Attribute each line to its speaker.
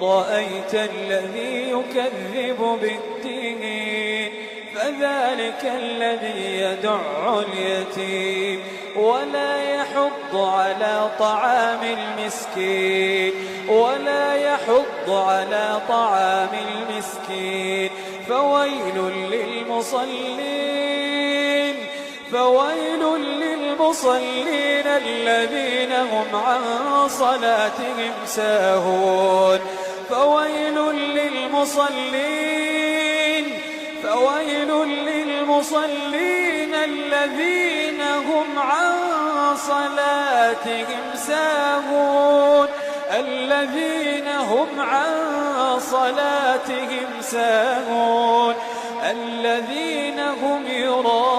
Speaker 1: رأيت الذي يكذب بالدين فذلك الذي يدع اليتيم ولا يحض على طعام المسكين فويل للمصلين الذين هم عن صلاتهم ساهون فويل للمصلين الذين هم عن صلاتهم ساهون الذين هم يراءون